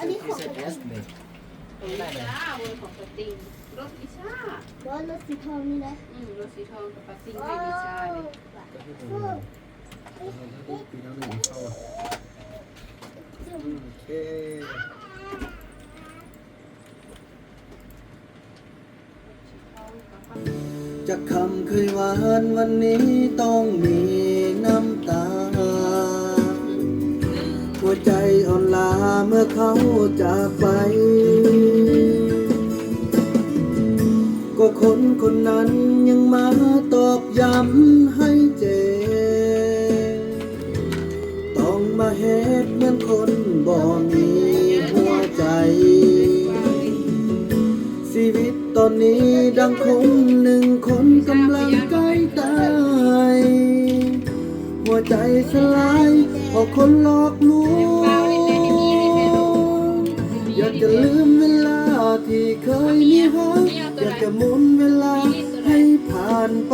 อันนี้ของ S เด็ก จ้าบนของสติงรถวิชาร ถสีทองนี่นะ รถสีทองกับปาติ้งให้วิชาเลย ก็คือผมปีน้ำหนึ่งเข้าโอเคจากคำเคยหวานวันนี้ต้องมีน้ำตาหัวใจอ่อนล้าเมื่อเขาจากไปก็คนคนนั้นยังมาตอกย้ำให้เจ็บต้องมาเฮ็ดเหมือนคนบ่มีหัวใจชีวิตตอนนี้ดังคงหนึ่งคนกำลังใกล้ตายหัวใจสลายเพราะคนหลอกลวงอยากจะลืมเวลาที่เคยมีรักอยากจะหมุนเวลาให้ผ่านไป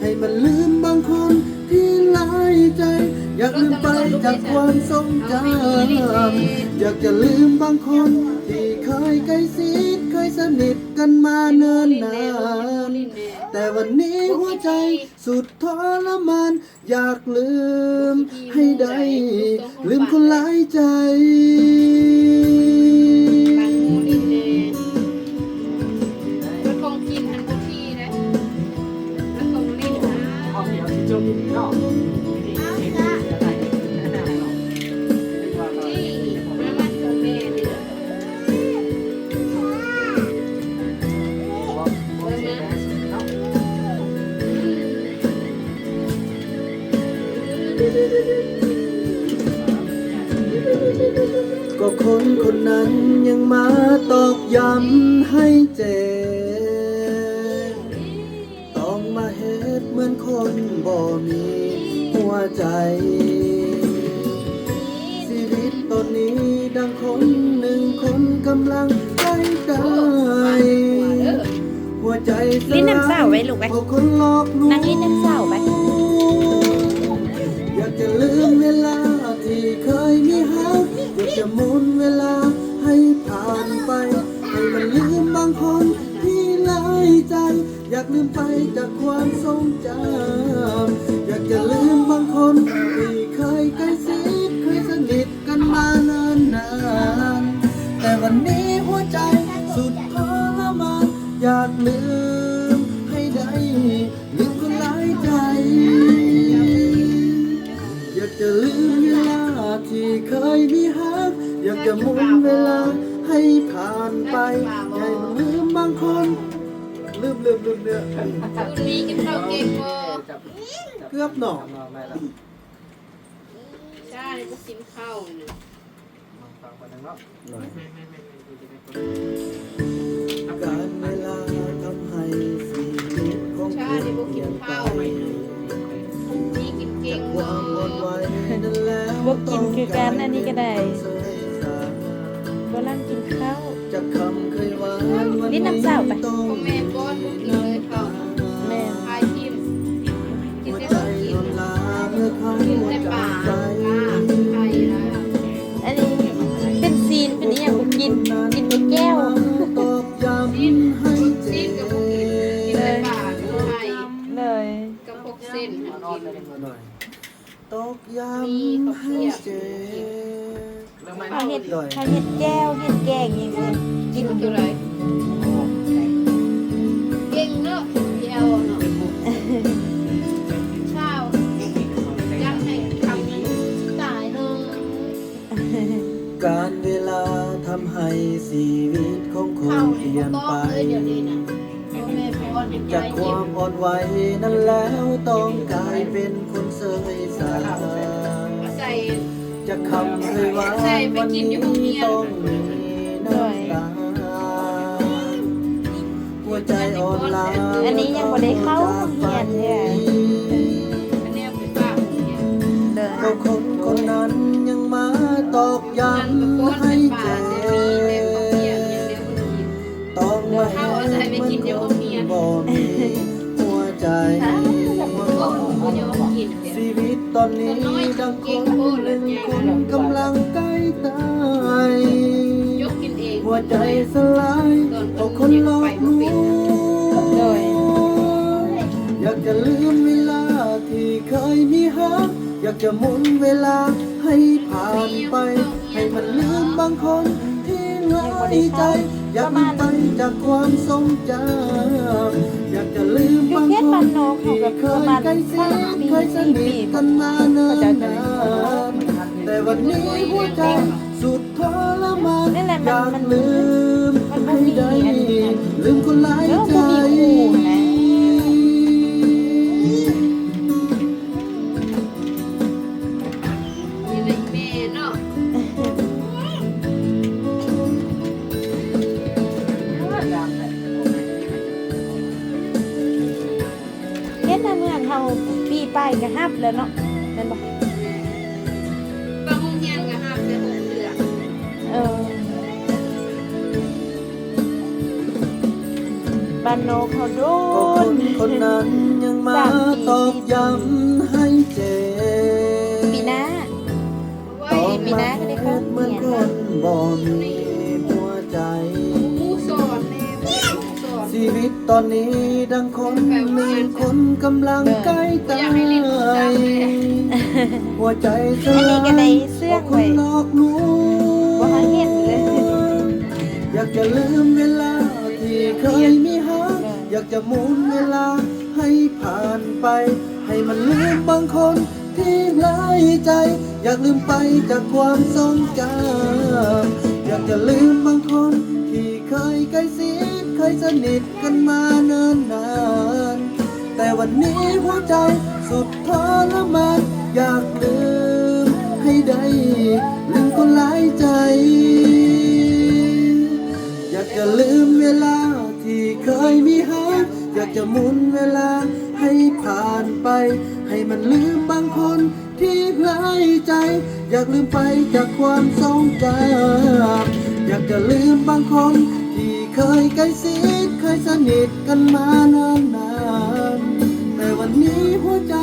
ให้มันลืมบางคนที่หลายใจอยากลืมไปจากความทรงจำอยากจะลืมบางคนที่เคยใกล้ชิดเคยสนิทกันมาเนิ่นนานแต่วันนี้หัวใจสุดทรมานอยากลืมให้ได้ลืมคนหลายใจ รถของกินทันทุกที่นะรถของลิ้นนะ เอาเดี๋ยวที่จบนี่เนาะ นี่มาบ้านของแม่เนี่ย ก็คนคนนั้นยังมาตอกย้ำให้เจ็บต้องมาเฮ็ดเหมือนคนบ่มีหัวใจชีวิตตอนนี้ดังคนหนึ่งคนกำลังใกล้ตายหัวใจสลาย ลิ้นน้ำเศร้าไว้ลูกไว้ เพราะคนหลอกลวง นั่งลิ้นน้ำเศร้าไว้ อยากจะลืมเวลาที่เคยมีรักอยากจะหมุนเวลาให้ผ่านไปให้มันลืมบางคนที่หลายใจอยากลืมไปจากความทรงจำอยากจะลืมบางคนที่เคยใกล้ชิดเคยสนิทกันมานานนานแต่วันนี้หัวใจสุดทรมานอยากลืมให้ได้ลืมคนหลายใจ อยากจะลืมเวลาที่เคยมีรักอยากจะหมุนเวลาให้ผ่านไปอย่าลืมบางคนลืมเนี่ย คุณมีกินข้าวเก่งบ่ เกือบหนอ ไม่ละ ใช่ก็กินข้าวเนี่ย ฟังคนนึงเนาะ หน่อย ไม่ การเวลาทำให้ชีวิตของ ใช่ คุณ ที่พวก เป กิ ลี่ย น นไป ข้าวไปมีกินเก่ง ค บ่ วามอ่อนไหวนั่นแหละ บ่กินคือกันอันนี้ก็ได้ เสยสาร บ่ลังกินข้าว จากคำเคยหวานวัน ลิ้นน้ำเศร้าไป ต้อง พ่อแม่ป้อนพวกกินเลยข้าว แม่ ทายทิมกิน หัว ได้ ใจ บ่กิน อ่อนล้าเมื่อเขา กินแต่ป จา ลาก ไป ไข่นะ อันนี้เป็นซีนเป็นอีหยังบ่กินกินแต่แก้ว ตอกย้ำให้ ซี เจ็ นกับพวกกินกินแต่ปลาไข่ เลย กับพวกเส้นกิน หน่อยตอกย้ มี ำ ข้าว ให้ เปียก เจ็บ เขาเฮ็ดเขาเฮ็ดแก้วเฮ็ดแกงอย่างนี้กิ กิ น นตัวไรเก่งเนาะเดียวเนาะเช้ายังให้คำนึงตายเลย การเวลาทำให้ชีวิตของคน เข้า เป ให้ ลี่ย บ่ น ต้อง ไป เลยเดี๋ยวนี้นะพ่อแม่ป้อนให้ จาก ยาย ค กิ วาน มอ่อนไหวนั้นแล้วต้องกลายเป็นคนเสยสาร มาใส่ จากคำเคยหวานวันนี้ต้องมีน้ำตาหัวใจอ่อนล้า อันนี้ยังบ่ได้เข้าโรงเรียนเนี่ย อันเนี้ยเป็นป้าผมเนี่ย เลย เราคนคนนั้นยังมาตอก นั่นก็ป้อน ย้ำให้ เป็นป้า เจ็ แต่มีแต่ บ เขาเมียอย่างเดียวคนอื่น ต้องมา เข้าเอาใจไปกินเดี๋ยวเขาเมีย บ่มีหัวใจ ก็ผมก็ยอมกินเดี๋ยว ชีวิตตอนนี้ดังคนหนึ่งคนกำลังใกล้ตาย หัวใจสลายเพราะคนหลอกลวง โดย อยากจะลืมเวลาที่เคยมีฮักอยากจะหมุนเวลาให้ผ่านไป ให้มันลืมบางคนที่หลายใจ อยากลืมไปจากความทรงจำอยากจะลืมบางคนที่เคยใกล้ชิดเคยสนิทกันมาเนิ่นนานแต่วันนี้หัวใจสุดทรมานอยากลืมให้ได้ลืมคนหลายใจ นี่เลยแม่เนาะ เฮ็ดน่ะเหมือนเฮาปีไปก็ฮับแล้วเนาะแม่นบ่ บางโรงเรียนก็ห้ามแต่6 เดือน เออบ้านนอกเขาโด ก็คน นคนนั้นยังมาตอกย้ำให้เจ็บ ปีหน้า ไว้ ตอก ปี มา หน้าก็ได้เข้า เหมือนคนบ่มีหัวใจ ผู้สอนแน่ผู้สอน ชีวิตตอนนี้ดังคนหนึ่งคนกำลังใกล้ตายหัวใจส อัน ลา นี้ก็ได้ ย เสื้อ เพราะค ไว้ นหลอกลว บ่ ง ทันเห็นเลย อยากจะลืมเวลาที่เคยมีฮักอยากจะหมุนเวลาให้ผ่านไป ให้มันลืมบางคนที่หลายใจ อยากลืมไปจากความทรงจำอยากจะลืมบางคนที่เคยใกล้ชิดเคยสนิทกันมาเนิ่นนานแต่วันนี้หัวใจสุดทรมานอยากลืมให้ได้ลืมคนหลายใจ อยากจะลืมเวลาที่เคยมีฮักอยากจะหมุนเวลาให้ผ่านไป ให้มันลืมบางคนที่หลายใจ อยากลืมไปจากความทรงจำอยากจะลืมบางคนที่เคยใกล้ชิดเคยสนิทกันมานานนานแต่วันนี้หัวใจ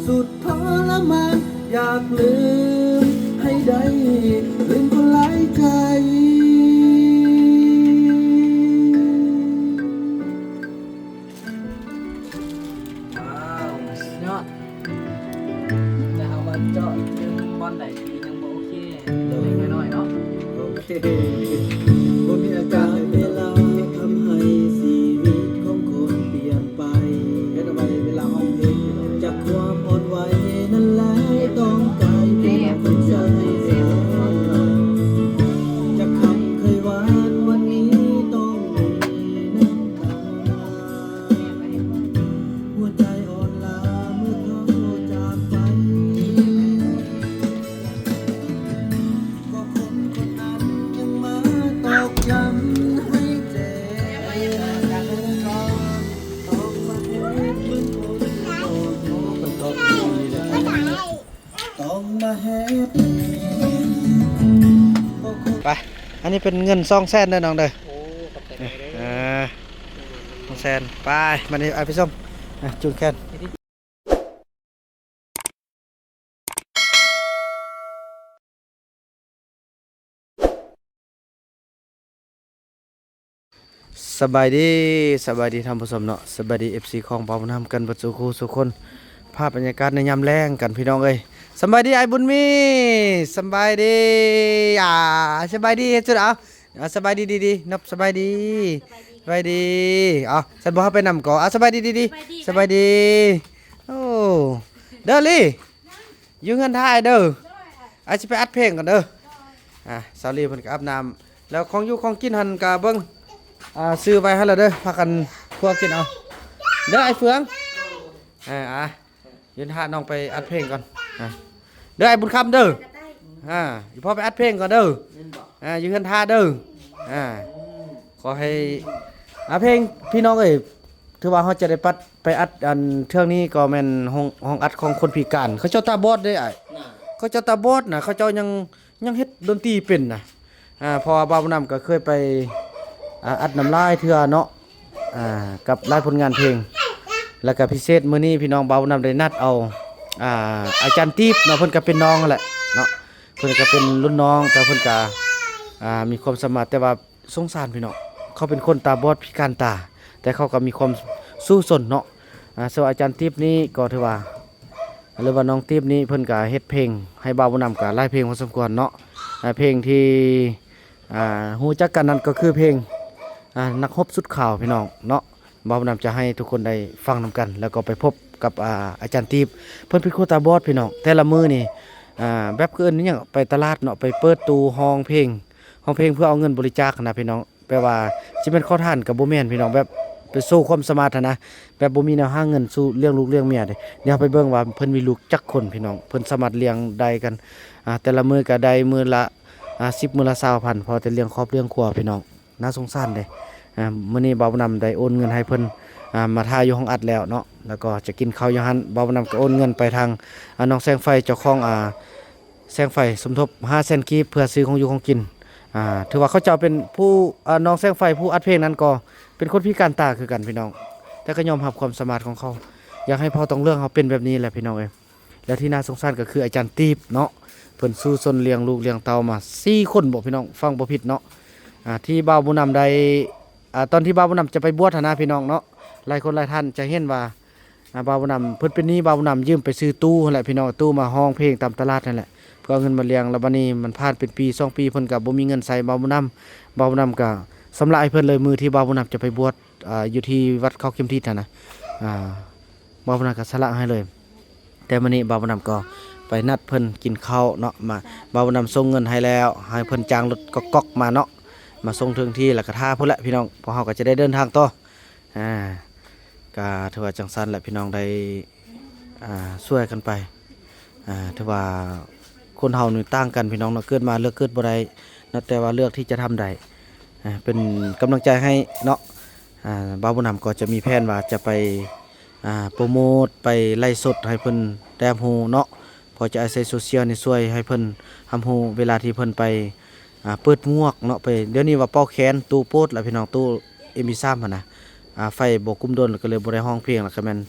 สุดทรมานอยากลืมให้ได้ลืมคนหลายใจ ว้าวยอดแต่เอามาเจาะยังบอลไหนดียังบ่โอเคเล็กน้อยเนาะ โอเคบ่มีอาการเวลาทำให้ชีวิตของคนเปลี่ยนไปเฮ็ดเอาไว้เวลาห้องเพลงจากความอ่อนไหวนั่นแหละต้องกลายเป็นคนใจจากคำเคยหวานวันนี้ต้องมีน้ำตาหัวใจอ่อนล้าเมื่อเขาจากไป ก็คนคนนั้นยังมาตอกย้ำให้เจ็บต้องมาเฮ็ดเหมือนคนต้องมาเฮ็ด ไป อันนี้เป็นเงิน200,000เด้อน้องเด้อ โอ้ขอบใจ 200,000ไปมานี่เอาพี่ส้มจูนแคนสบายดีท่านผู้ชมเนาะสบายดี FC ของปาบุญธรรมกันประจุคู่สุกคนภาพบรรยากาศในยามแรงกันพี่น้องเอ้ยสบายดีไอ้บุญมีสบายดีสบายดีจุดเอาสบายดีดีๆนับสบายดีสบายดีเอาฉันบอกให้ไปนำก่อนสบายดีดีๆสบายดีโอ้เด้อลี่อยู่เงินท่ายเด้ออาจจะไปอัดเพลงกันเด้อสาวลีเพิ่นก็อาบน้ำแล้วของอยู่ของกินหันกะเบิ่งซื้อไปให้แล้วเด้อพากันพวกกินเอาเด้อไอ้เฟืองยืนท่าน้องไปอัดเพลงก่อนเด้อไอ้บุญคำเด้ออยู่พ่อไปอัดเพลงก่อนเด้อยืนท่าเด้อขอให้เพลงพี่น้องเอ้ยถือว่าเขาจะได้ไปอัดอันเทื่องนี้ก็แม่นห้องอัดของคนพิการเขาเจ้าตาบอดเด้อไอ้เขาเจ้าตาบอดน่ะเขาเจ้ายังเฮ็ดดนตรีเป็นน่ะพอบ่าวนำก็เคยไปอัดน้ำลายเทื่อเนาะกับรายผลงานเพลงแล้วก็พิเศษมื้อนี้พี่น้องบ่าวนำได้นัดเอาอาจารย์ตีบเนาะเพิ่นก็เป็นน้องนั่นแหละเนาะเพิ่นก็เป็นรุ่นน้องแต่เพิ่นก็มีความสามารถแต่ว่า สงสารพี่น้องเขาเป็นคนตาบอดพิการตา แต่เขาก็มีความสู้สนเนาะส่วนอาจารย์ติ๊บนี่ก็ถือว่าหรือว่าน้องติ๊บนี่เพิ่นก็เฮ็ดเพลงให้บ่าวบุญนำก็หลายเพลงพอสมควรเนาะเพลงที่ฮู้จักกันนั้นก็คือเพลงนักรบสุดข่าวพี่น้องเนาะบ่าวบุญนำจะให้ทุกคนได้ฟังนำกัน แล้วก็ไปพบกับอาจารย์ติ๊บเพิ่นเป็นคนตาบอดพี่น้องแต่ละมื้อนี่แบบคืออนนี่ยังไปตลาดเนาะไปเปิดตู้ห้องเพลงเพื่อเอาเงินบริจาคนะพี่น้องแปลว่าสิเป็นข้อท่านกับบ่แม่นพี่น้องแบบไปสู้ความสมาร์ทนะแบบบ่มีแนวหาเงินสู้เลี้ยงลูกเลี้ยงเมียเดี๋ยวไปเบิ่งว่าเพิ่นมีลูกจักคนพี่น้องเพิ่นสามารถเลี้ยงได้กันแต่ละมื้อก็ได้มื้อละ10มื้อละ20,000พอแต่เลี้ยงครอบเลี้ยงครัวพี่น้องน่าสงสารเด้มื้อนี้บ่าวนำได้โอนเงินให้เพิ่นมาทาอยู่ห้องอัดแล้วเนาะแล้วก็จะกินข้าวอยู่หั่นบ่าวนำก็โอนเงินไปทางน้องแสงไฟเจ้าของแสงไฟสมทบ500,000กีบเพื่อซื้อของอยู่ของกินถือว่าเขาเจ้าเป็นผู้น้องแสงไฟผู้อัดเพลงนั้นก็เป็นคนพิการตาคือกันพี่น้องแต่ก็ยอมรับความสามารถของเขาอยากให้พ่อต้องเรื่องเขาเป็นแบบนี้แหละพี่น้องเอ้ยแล้วที่น่าสงสารก็คืออาจารย์ตีบเนาะเพิ่นสู้ซนเลี้ยงลูกเลี้ยงเต้ามา4คนบ่พี่น้องฟังบ่ผิดเนาะที่บ่าวบุญนำได้ตอนที่บ่าวบุญนำจะไปบวชนะพี่น้องเนาะหลายคนหลายท่านจะเห็นว่าบ่าวบุญนำเพิ่นเป็นหนี้บ่าวบุญนำยืมไปซื้อตู้นั่นแหละพี่น้องตู้มาห้องเพลงตามตลาดนั่นแหละเพื่อเอาเงินมาเลี้ยงแล้วบัดนี้มันผ่านเป็นปี2ปีเพิ่นก็บ่มีเงินใส่บ่าวบุญนำก็สำหรับไอ้เพิ่นเลยมือที่บ่าวบุญนำจะไปบวชอยู่ที่วัดเขาเข็มทิศนะบ่าวบุญนำก็สละให้เลยแต่มื้อนี้บ่าวบุญนำก็ไปนัดเพิ่นกินข้าวเนาะมาบ่าวบุญนำส่งเงินให้แล้วให้เพิ่นจ้างรถก๊อกๆมาเนาะมาส่งถึงที่แล้วก็ท่าพุ่นแหละพี่น้องพอเฮาก็จะได้เดินทางต่อก็ถือว่าจังซั่นแหละพี่น้องได้ช่วยกันไปถือว่าคนเฮานี่ต่างกันพี่น้องเนาะเกิดมาเลือกเกิดบ่ได้นะแต่ว่าเลือกที่จะทำได้เป็นกำลังใจให้เนาะบ่าวบุญนำก็จะมีแผนว่าจะไปโปรโมทไปไล่สดให้เพิ่นได้รับรู้เนาะพอจะอาศัยโซเชียลนี่ช่วยให้เพิ่นรับรู้เวลาที่เพิ่นไปเปิดหมวกเนาะไปเดี๋ยวนี้ว่าเป่าแขนตู้โพดแล้วพี่น้องตู้ MP3 หั่นนะไฟบ่กุมดนก็เลยบ่ได้ห้องเพลงแล้วก็แม่น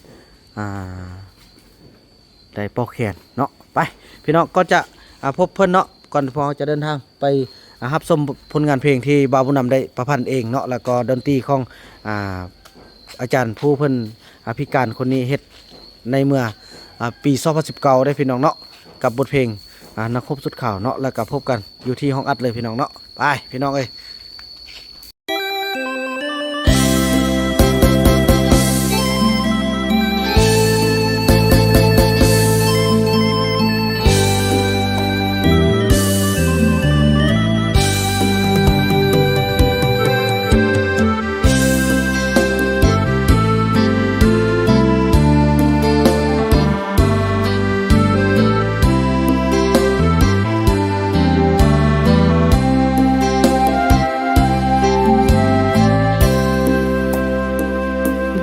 ได้เป่าแขนเนาะไปพี่น้องก็จะพบเพิ่นเนาะก่อนพอจะเดินทางไปรับชมผลงานเพลงที่บ่าวบุญนำได้ประพันธ์เองเนาะแล้วก็ดนตรีของอาจารย์ผู้เพิ่นพิการคนนี้เฮ็ดในเมื่อปี2019ได้พี่น้องเนาะกับบทเพลงนักรบสุดข่าวเนาะแล้วก็พบกันอยู่ที่ห้องอัดเลยพี่น้องเนาะไปพี่น้องเอ้ย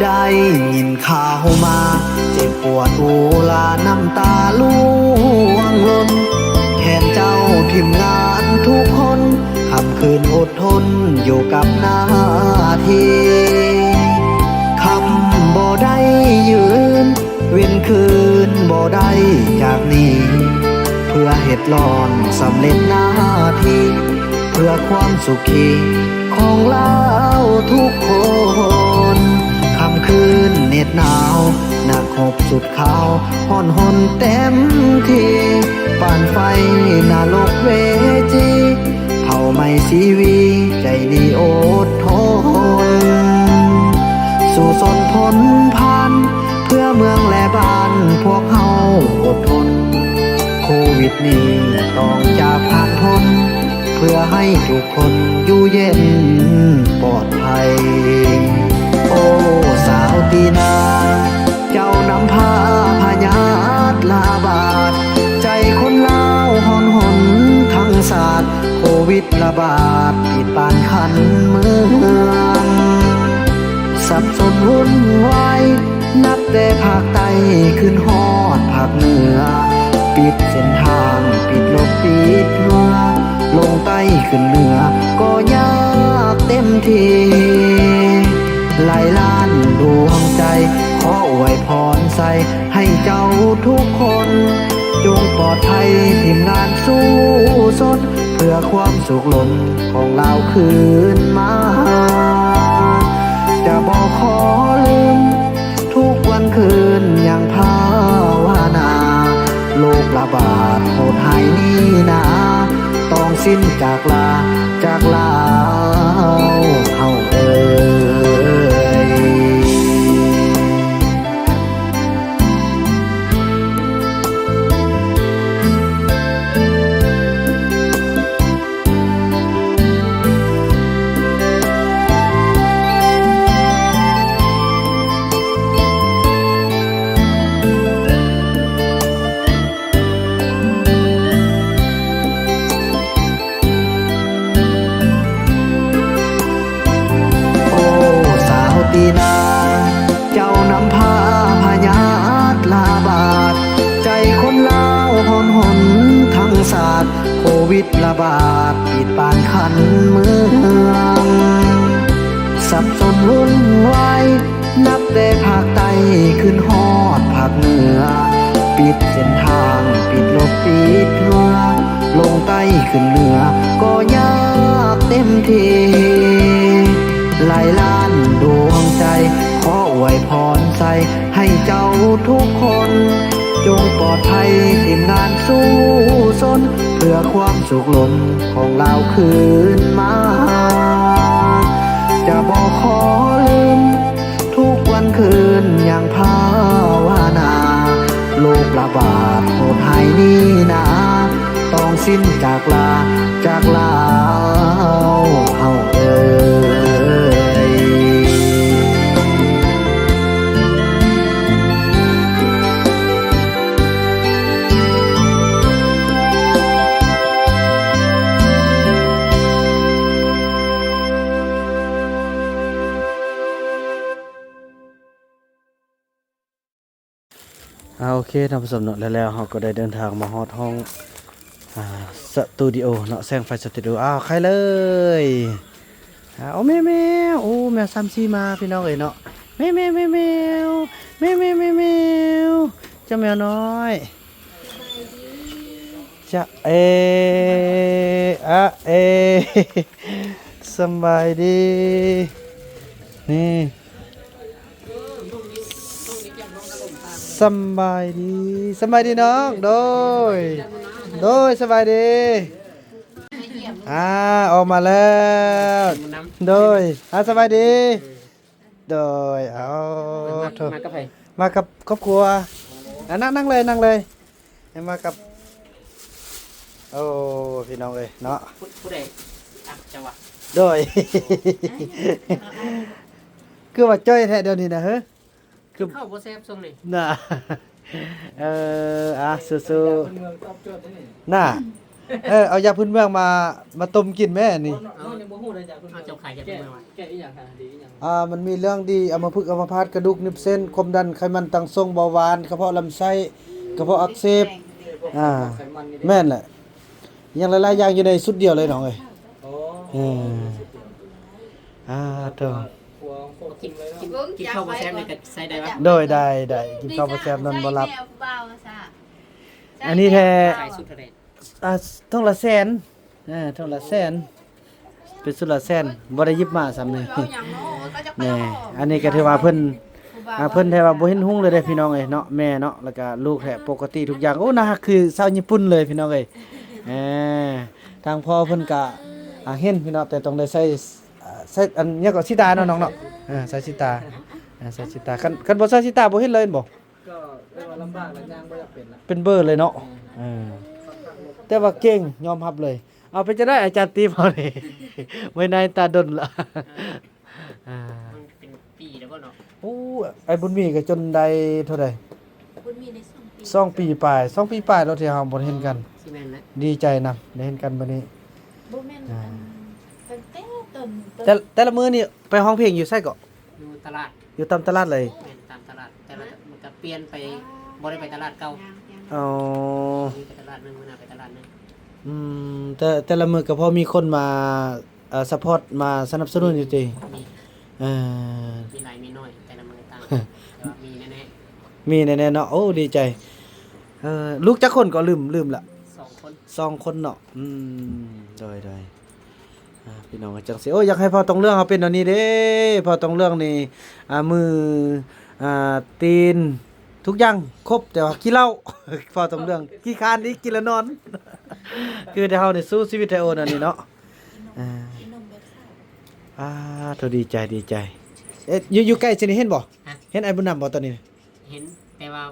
ได้ยินข่าวมาเจ็บปวดอุลาน้ำตาล่วงล้นแทนเจ้าทีมงานทุกคนค่ำคืนอดทนอยู่กับหน้าที่คำบ่ได้ยืนเว้นคืนบ่ได้จากนี้เพื่อเหตุร้อนสำเร็จหน้าที่เพื่อความสุขีของเราทุกคนค่ำคืนเหน็ดหนาวหนักหบสุดขาวห่อนหนเต็มทีป่านไฟนรกเวจีเผาไม่ชีวีใจดีอดทนสู่สนทนผ่านเพื่อเมืองและบ้านพวกเฮาอดทนโควิดนี้ต้องจากผ่านพ้นเพื่อให้ทุกคนอยู่เย็นปลอดภัยโอ้สาวตีนาเจ้านำพาพญาตลาบาดใจคนลาวหอนหนทั้งศาสตร์โควิดระบาดปิดปานคันเมืองสับสนวุ่นวายนับแต่ภาคใต้ขึ้นฮอดภาคเหนือปิดเส้นทางปิดรถปิดเรือลงใต้ขึ้นเหนือก็ยากเต็มทีหลายล้านดวงใจขออวยพรใส่ให้เจ้าทุกคนจงปลอดภัยทีมงานสู้สด พื่อความสุขล้นของเราคืนมาจะบอกขอลืมทุกวันคืนอย่างภาวนาโรคระบาดโหดหายนี้นาต้องสิ้นจากลาเฮาเอ่ย โอ้สาวตีนาเจ้านำพาพญาตลาบาดใจคนลาวหนทั้งศาสตร์โควิดระบาดปิดปานคันเมืองสับสนวุ่นวายนับแต่ภาคใต้ขึ้นฮอดภาคเหนือปิดเส้นทางปิดรถปิดเรือลงใต้ขึ้นเหนือก็ยากเต็มทีหลายล้านดวงใจขออวยพรใส่ให้เจ้าทุกคนจงปลอดภัยทีมงานสู้สนเพื่อความสุขล้นของเราคืนมาจะบอกขอลืมทุกวันคืนอย่างภาวนาโรคระบาดโหดหายนี้นาต้องสิ้นจากลาเฮาเอ่ย โอเคท่านผู้ชมเนาะแล้วเราก็ได้เดินทางมาฮอดห้องสตูดิโอเนาะแสงไฟสตูดิโอใครเลยโอ้แมวโอ้แมวซ้ำซีมาพี่น้องเอ้ยเนาะแมวเจ้าแมวน้อยจะสบายดีนี่สบายดีน้องโดยสบายดีออกมาแล้วโดยสบายดีโดยเอาเถอะมากับครอบครัวนั่งเลยมากับโอ้พี่น้องเอ้ยเนาะผู้ใดจังหวะโดย คือว่าจ้อยแท้เดี๋ยวนี้นะเฮ้ยคือเข้าบ่แซ่บทรงนี่น่ะสู้ๆน่ะเอายาพื้นเมืองมาต้มกินแม่นี่เอาบ่ฮู้เลยจ้ะคุณเอาเจ้าขายจากเมืองว่าแก้อีหยังค่ะดีอีหยังมันมีเรื่องดีอัมพฤกษ์อัมพาตกระดูกนิบเส้นความดันไขมันตั้งทรงเบาหวานกระเพาะลำไส้กระเพาะอักเสบแม่นแหละยังหลายๆอย่างอยู่ในสุดเดียวเลยน้องเอ้ยเด้อกินข้าวบ่แซ่บนี่ก็ใส่ได้บ่โดยได้กินข้าวบ่แซ่บนอนบ่หลับอันนี้แท้ ขายสุดเท่าใดท่องละแสนท่องละแสนเป็นสุดละแสนบ่ได้ยิบมาซ้ำนี่นี่อันนี้ก็ถือว่าเพิ่นแท้ว่าบ่เห็นหุ้งเลยเด้พี่น้องเอ้ยเนาะแม่เนาะแล้วก็ลูกแท้ปกติทุกอย่างโอ้น่ารักคือชาวญี่ปุ่นเลยพี่น้องเอ้ยทางพ่อเพิ่นก็เห็นพี่น้องแต่ต้องได้ใส่อันนี้ก็สิตาเนาะน้องเนาะใส่สิตาคันบ่ใส่สิตาบ่เห็นเลยบ่ก็เรียกว่าลำบากหลายอย่างบ่อยากเป็นละเป็นเบอร์เลยเนาะแต่ว่าเก่งยอมรับเลยเอาไปจะได้อาจารย์ตีพอนี่ไว้ในตาดนละเป็นปีแล้วบ่เนาะโอ้ไอ้บุญมีก็จนได้เท่าใดบุญมีได้2 ปีปลาย2 ปีปลายเราที่เฮาบ่เห็นกันสิแม่นนะดีใจนำได้เห็นกันบัดนี้บ่แม่นเป็นต้นแต่ละมื้อนี่ไปห้องเพลงอยู่ไสก็อยู่ตลาดอยู่ตามตลาดเลยแม่นตามตลาดแต่ละมันก็เปลี่ยนไปบ่ได้ไปตลาดเก่าอ๋อมีไปตลาดนึงมื้อหน้าไปตลาดนึงแต่ละมื้อก็พอมีคนมาซัพพอร์ตมาสนับสนุนอยู่ติมีหลายมีน้อยแต่ละมื้อต่างแต่ว่ามีแน่ๆเนาะโอ้ดีใจลูกจักคนก็ลืมละ 2คนเนาะโดยพี่น้องก็จังสิโอ้ยอยากให้พอตรงเรื่องเขาเป็นอันนี้เด้พอตรงเรื่องนี่มือตีนทุกอย่างครบแต่ว่าขี้เหล้า พอตรงเรื่องขี้คร้านนี่กินแล้วนอน คือแต่เฮานี่สู้ชีวิตไทโอนั่นนี่เนาะเธอดีใจเอ๊ะอยู่ใกล้สินี่เห็นบ่เห็นไอ้บุญนำบ่ตอนนี้ เห็นแต่ว่า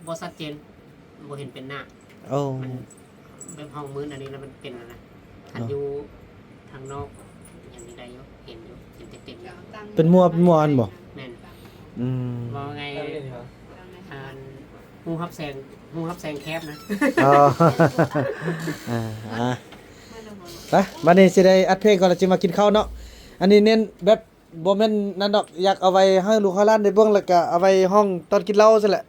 บ่ชัดเจนบ่เห็นเป็นหน้า โอ้ มันแบบห้องมืดอันนี้แล้วมันเป็นอะไรคันอยู่ทางนอกอย่างนี้ได้อยู่เห็นเต็มๆอยู่ เป็นมัวอันบ่ แม่น อืม บ่ไงฮู้รับแสงแคบนะ อ๋อ ไปบัดนี้สิได้อัดเพลงก่อนแล้วสิมากินข้าวเนาะอันนี้เน้นแบบบ่แม่นนั่นดอกอยากเอาไว้ให้ลูกค้าร้านได้เบิ่งแล้วก็เอาไว้ห้องตอนกินเหล้าซั่นแหละ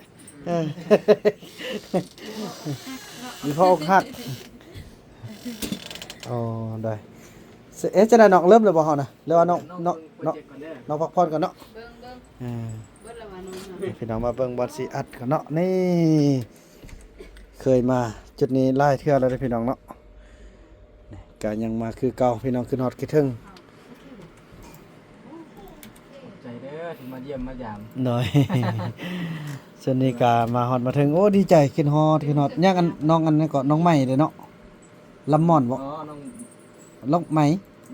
มีพ่ออกหักอ๋อได้เอ๊ะจะได้น้องเริ่มแล้วบ่เฮานะแล้วว่าน้องพักผ่อนก่อนเนาะ เบิ่ง อ่า เบิ่งละว่าน้อง พี่น้องมาเบิ่งบอลสิอัดก่อนเนาะนี่เคยมาจุดนี้หลายเทื่อแล้วเด้อพี่น้องเนาะนี่ก็ยังมาคือเก่าพี่น้องขึ้นฮอดคิดถึง ใจเด้อที่มาเยี่ยมมายาม หน่อย ส่วนนี้ก็มาฮอดมาถึงโอ้ดีใจขึ้นฮอดยังอันน้องอันนั้นก็น้องใหม่เด้อเนาะลำม่อนบ่ อ๋อน้อง น้องใหม่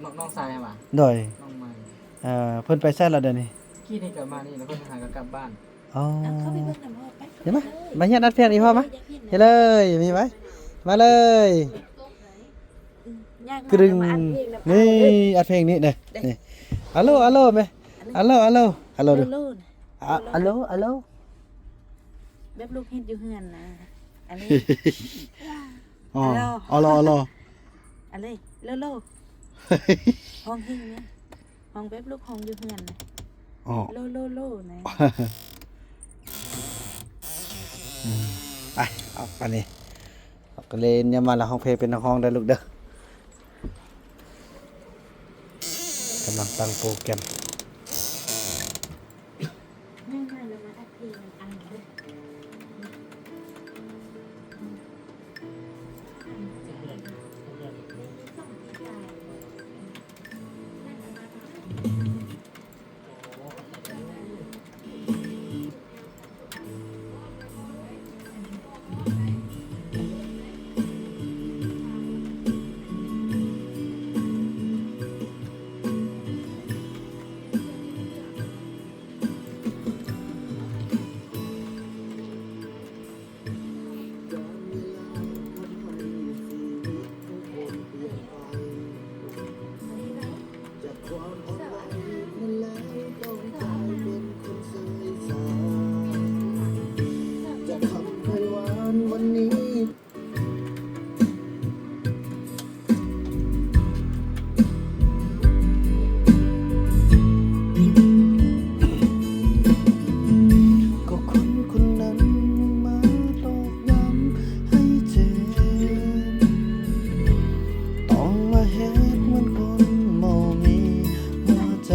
น้องทรายมา โดย น้องใหม่ เพิ่นไปใช้แล้วเดี๋ยวนี้ กี้นี่เกิดมานี่แล้วก็หากลับบ้าน อ๋อ เข้าไปเบิ่งน้ำพ่อไป เห็นไหมมาเฮียนอัดเพลงอีกพ่อมาเฮ็ดเลยมีไหมมาเลย ย่าง กรึงนี่อัดเพลงนี้เด้นี่ฮัลโหลแม่ฮัลโหลดู ลูก ฮัลโหล แบบลูกเฮ็ดอยู่เฮือนนะอันนี้ อ๋อ ฮัลโหล ฮัลโหล อันนี้โลห้องเฮ็ดเนี่ยห้องแบบลูกห้องอยู่เฮือนนะ อ๋อ โลนะ ไปเอาอันนี้เอาก็เลยเนี่ยมาละห้องเพลงเป็นห้องได้ลูกเด้อกำลังตั้งโปรแกรม ง่ายๆเลยมาอัดเพลงอันนี้ จะทำให้หวานวันนี้ ก็คนคนนั้นมาตอกย้ำให้เจ็บต้องมาเฮ็ดเหมือนคนบ่มีหัวใจ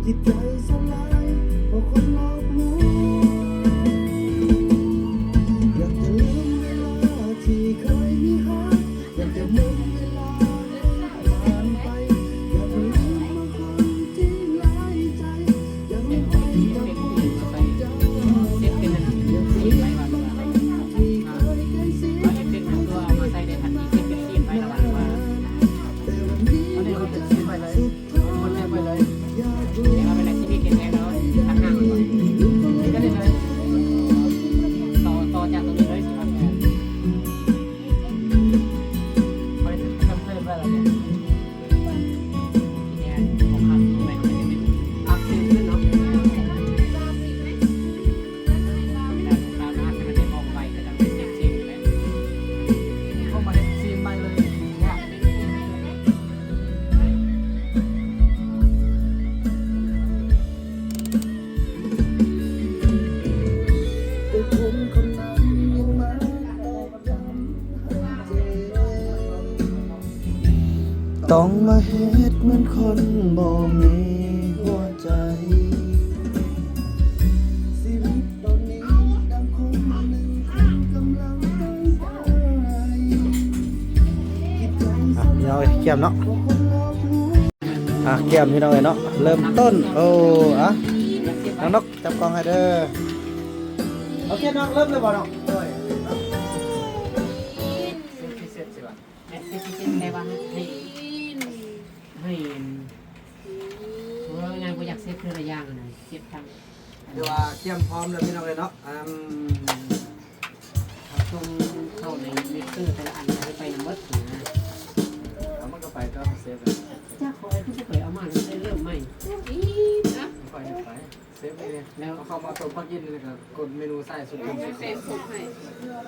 จิตใจสลายเพราะคนหลอกลวงอยากจะลืมเวลาที่เคยมีหาอยากจะหมุนเวลาผ่านไปอยากจะลืมบางคนที่หลายใจอยากลืมไปกับคนเจ้าที่เคยใกล้ชิดแต่วันนี้เราจะสุดท้ายอยากรู้ ต่อจากตรงนี้เลยสิครับไปทำเพิ่มได้แล้วเนี่ยเนี่ยของคันตัวใหม่มันจะเป็นอัพเดทขึ้นเนาะเวลาลูกค้ามาจะได้มองไปก็จะเป็นเช็คๆแล้ว เข้ามาเฮ็ดซีนใหม่เลยเนี่ย แต่คนคนนั้นยังมาตอกย้ำให้เจ็บต้องมาเฮ็ดเหมือนคนบ่มีหัว ก้มเนาะแก้มพี่น้องเอ้ยเนาะเริ่มต้นโอ้น้องนกจับกล้องให้เด้อโอเคน้องเริ่มเลยบ่น้องโอ้ย พิเศษสิวะ แม่เป็นได้ว่าให้งานกูอยากเซฟเพื่อระยะกันนะเซฟทำ เดี๋ยวว่าแก้มพร้อมแล้วพี่น้องเอ้ยเนาะตรงเข้าในมิเตอร์แต่ละอันไปน้ำมัดนะ เอามันก็ไปก็เซฟ จ้าขอให้ผู้เผยเอามาเริ่มใหม่ นะ ไปไปเซฟเลยแล้วเข้ามาตัวพักยินเลยก็กดเมนูใส่สุด เฟซบุ๊กให้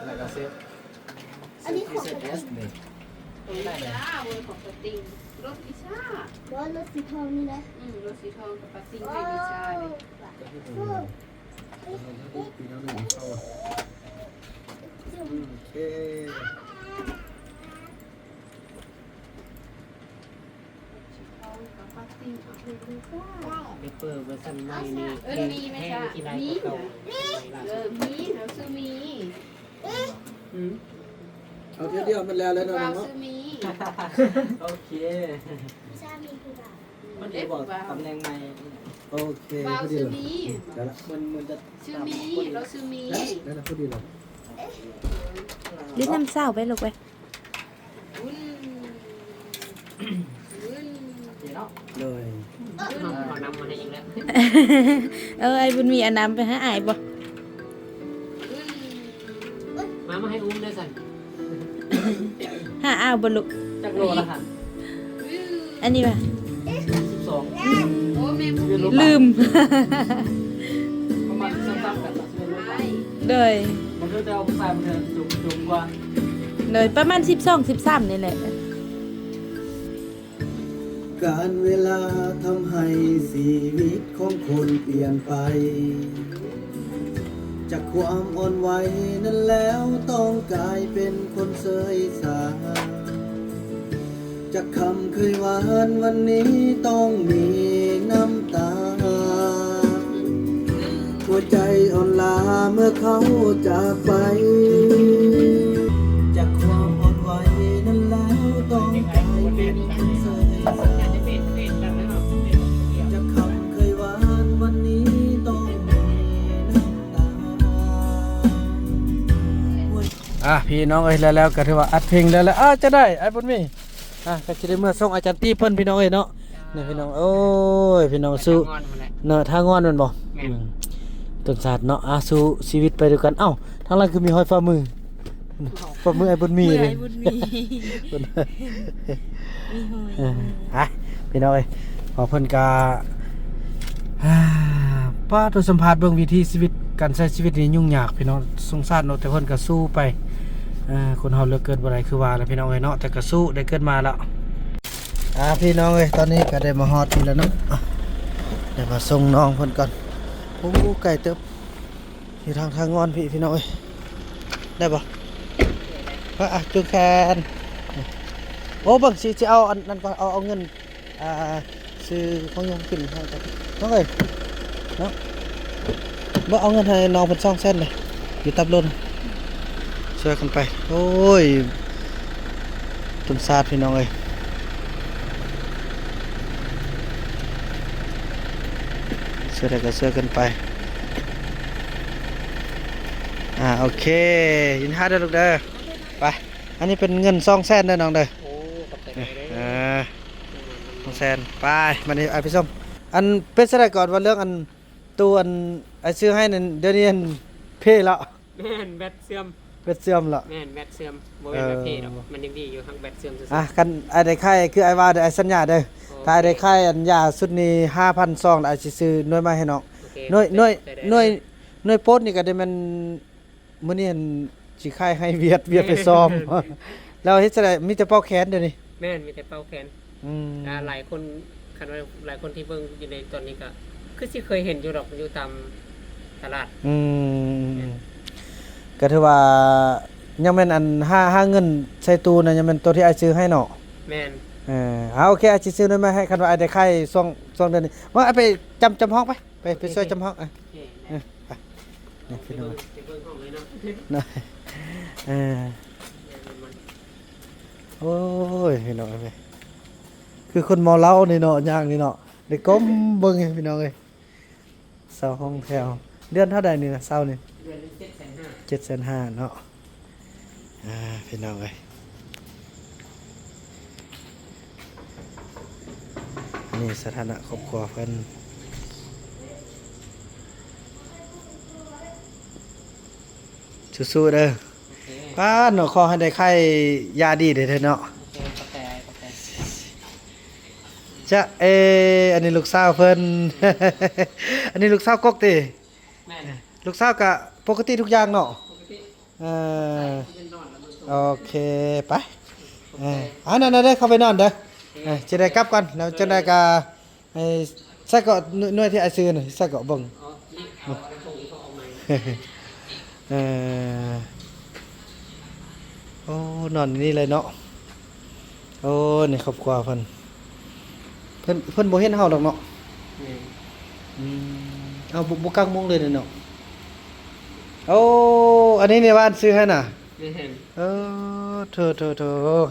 แล้วก็เซฟ อันนี้ของ เซฟเอสเลย จ้าเวอร์ของปาติงรถพิชา ร้อนรถสีทองนี่นะ รถสีทองกับปาติงให้พิชาเลย ปีน้องหนึ่งเข้าโอเค ทองกับปาติงเอาไปดูก็ เปเปอร์เวอร์ชันใหม่นี่ มีไหม แห้ง จ๊ะ ที่ไร มี เก่า มีเราซื้อมี เอาเดียวมันแล้วน้ วา อง ว เนาะ ซื้อมี โอเค พิซซ่ามีคือแบบ มันจะบอกตำแหน่งใหม่ โอเค วาว พอดี ซื้อ เลย มี เดี๋ยวละ มันจะ ซื้อมีเราซื้อมี แล้วพอดีเลย ลิ้นน้ำเศร้าไปลูกไป อุ่น เนาะ เลย ขอนำมาให้อีกแล้ว ไอ้บุญมีอันน้ำไปหาอายบ่ มาให้อุ้มด้วยสัน หาอ้าวบ่ลูก จักโลละหัน อันนี้ป่ะ 12 โอ้แม่พูด ลืม ประมาณซ้ำๆกันละเป็นรถ ไป เลย มันก็จะเอาไปใส่มันจะจุ่มกว่า เลยประมาณ12 13นี่แหละ การเวลาทำให้ชีวิตของคนเปลี่ยนไป จากความอ่อนไหวนั้นแล้วต้องกลายเป็นคนเสยสาจากคำเคยหวานวันนี้ต้องมีน้ำตา หัวใจอ่อนล้าเมื่อเขาจากไป จากความอ่อนไหวนั้นแล้วต้องกลายเป็นคนเสยสา จากคำเคยหวานวันนี้ต้องมีน้ำตา พี่น้องเอ้ยแล้วก็ถือว่าอัดเพลงแล้วจะได้ไอ้บุญมีก็จะได้เมื่อส่งอาจารย์ตี้เพิ่นพี่น้องเอ้ยเนาะนี่พี่น้องโอ้ยพี่น้องสู้เนาะทางงอนมันบ่ต้นศาสตร์เนาะสู้ชีวิตไปด้วยกันเอ้าทางหลังคือมีห้อยฝ่ามือไอ้บุญมีเลย ไอ้บุญมี มีหอย พี่น้องเอ้ยขอเพิ่นกาป้าตัวสัมภาษณ์เบิ่งวิธีชีวิตการใช้ชีวิตนี่ยุ่งยากพี่น้องสงสารเนาะแต่เพิ่นก็สู้ไปคนเฮาเลือกเกิดบ่ได้คือว่าแล้วพี่น้องเอ้ยเนาะแต่ก็สู้ได้เกิดมาแล้วพี่น้องเอ้ยตอนนี้ก็ได้มาฮอดที่แล้วเนาะเดี๋ยวมาส่งน้องเพิ่นก่อนโอ้ไก่เติบอยู่ทางงอนพี่น้องเอ้ยได้บ่จุงแขนโอ้เบิ่งสิเอาอันนั้นก่อนเอาเงินซื้อของยมกินให้ก่อนน้องเอ้ยเนาะบ่เอาเงินให้น้องเพิ่น2 เส้นเลยอยู่ตับลนช่วยกันไปโอ้ยต้นซาดพี่น้องเอ้ยช่วยได้ก็ช่วยกันไปโอเคยินดีเด้อลูกเด้อไปอันนี้เป็นเงิน2 เส้นเด้อน้องเด้อ โอ้ขอบใจเลย 2 เส้นไปมานี่พี่ส้มอันเป็นซะได้ก่อนว่าเรื่องอันตัวอันไอ้ซื้อให้นั่นเดี๋ยวนี้อันเพ่แล้ว แม่นแบตเสื่อม เป็ดเสื่อมแล้ว แม่นแบตเสื่อมโมเป็นแบบเพศหรอกมันยังดีอยู่ทั้งแบตเสื่อมสุด กันไอ้ได้ค่ายคือไอ้ว่าไอ้สัญญาเด้อถ้าไอ้ได้ค่ายอันยาสุดนี้ 5,200แล้วไอ้สิซื้อหน่วยมาให้น้องหน่วยโพสต์นี่ก็ได้มันมื้อนี้อันสิค่ายให้เวียดไปซ้อม แล้วเฮ็ดจังได๋มีแต่เป้าแขนเดี๋ยวนี้ แม่นมีแต่เป้าแขน ม หลายคนคันว่าหลายคนที่เบิ่งอยู่ในตอนนี้ก็คือสิเคยเห็นอยู่ดอกอยู่ตามตลาด ก็ถือว่ายังแม่นอัน5เงินใส่ตู้น่ะยังแม่นตัวที่ไอ้ซื้อให้เนาะ แม่น โอเคไอ้สิซื้อหน่วยมาให้คันว่าไอ้ได้ค่ายช่วงเดือนนี้ว่าไอ้ไปจำห้องไปช่วยจำห้องนี่พี่น้อง ไปเบิ่งห้องเลยเนาะ นะโอ้ยพี่น้องไป คือคนเมาเหล้านี่เนาะย่างนี่เนาะได้ก้มเบิ่งให้พี่น้องเอ้ยเสาห้องแถวเดือนเท่าใดนี่นะเสานี่ เดือนหนึง750,000 7,500เนาะพี่น้องเอ้ยนี่สถานะครอบครัวเพิ่นสู้ๆเด้อ โอเค ป้าเนาะขอให้ได้ไข้ยาดีเด้อเถอะเนาะ โอเคกาแฟ จะอันนี้ลูกสาวเพิ่น อันนี้ลูกสาวกกติ แม่น ลูกสาวก็ปกติทุกอย่างเนาะ ปกติ เออ เป็นนอนแล้วมัน โอเคไปนั่นๆเด้อเข้าไปนอนเด้อจะได้กลับกันแล้วจะได้ก็ไอ้ใส่เกาะหน่วยที่ไอซื้อน่ะใส่เกาะเบิ่ง อ๋อนี่เอากระทงเขาเอามา เออโอ้นอนนี่เลยเนาะโอ้นี่ครอบครัวเพิ่นบ่เห็นเฮาดอกเนาะ นี่ เอาบ่กังมงเลยเนาะโอ้อันนี้ในบ้านซื้อให้น่ะ นี่เห็น เออโถ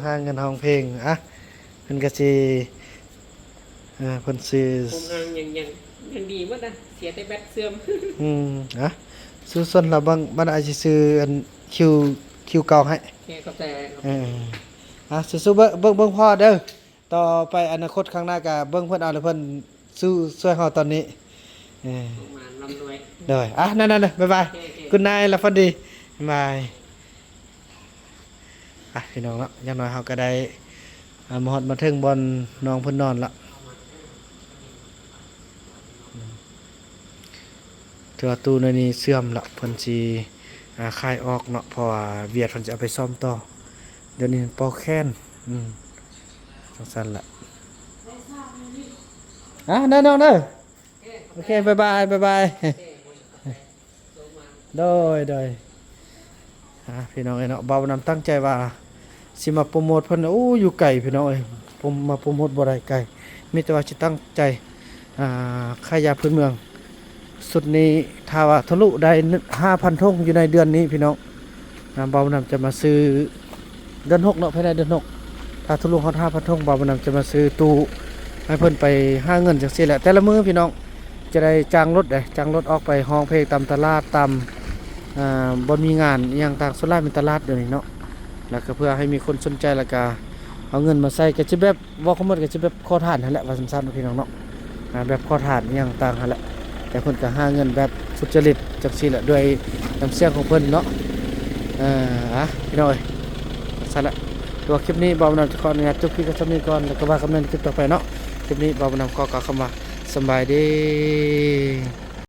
หาเงินห้องเพลงอ่ะเพิ่นก็สิเพิ่นซื้อ ผมอ่างยังดีหมดนะเสียแต่แบตเสื่อม อ่ะซื้อส่วนละบางอาจสิซื้ออันคิวเก่าให้ โอเคกาแฟ สู้ๆเบิ่งพ่อเด้อต่อไปอนาคตข้างหน้าก็เบิ่งเพิ่นเอาแล้วเพิ่นสู้ช่วยเฮาตอนนี้ประมาณลำรวย เด้อนั่นๆบ๊ายบาย โอเค คุณนายละฟันดีบ๊ายบายพี่น้องเนาะอย่างน้อยเฮาก็ได้มาฮอดมาถึงบอนน้องเพิ่นนอนละถือว่าตู้ในนี้เสื่อมละเพิ่นสิคายออกเนาะเพราะว่าเวียดเพิ่นจะเอาไปซ่อมต่อเดี๋ยวนี้ปอแค้นจังซั่นล่ะนั่นน้องเด้อโอเคบ๊ายบายโดยพี่น้องเอ้ยเนาะบ่าวนำตั้งใจว่าสิมาโปรโมทเพิ่นโอ้อยู่ไกลพี่น้องเอ้ยผมมาโปรโมทบ่ได้ไกลมีแต่ว่าสิตั้งใจค่ายาพื้นเมืองสุดนี้ถ้าว่าทะลุได้ 5,000 ทงอยู่ในเดือนนี้พี่น้องบ่าวนำจะมาซื้อเดือน6เนาะภายในเดือน6ถ้าทะลุฮอด 5,000 ทงบ่าวนำจะมาซื้อตู้ให้เพิ่นไปหาเงินจังซี่แหละแต่ละมื้อพี่น้องจะได้จ้างรถออกไปห้องเพลงตามตลาดตามบ่มีงานอหย่างต่างส่วนหลายเป็นตลาดเดี๋ยวนี้เนาะแล้วก็เพื่อให้มีคนสนใจแล้วก็เอาเงินมาใส่ก็จะแบบว่าเขาหมดก็จะแบบขอทานนั่นแหละว่าสั้นๆพี่น้องเนาะแบบขอทานอหย่างต่างนั่นแหละแต่เพิ่นก็หาเงินแบบสุจริตจังซี่แหละด้วยน้ำเสียงของเพิ่นเนาะพี่น้องเอ้ยสั่นละตัวคลิปนี้บ่าวนำจะขออนุญาตจบคลิปนี้ก่อนแล้วก็ว่ากันในคลิปต่อไปเนาะคลิปนี้บ่าวนำขอกล่าวคำว่าสำบายดี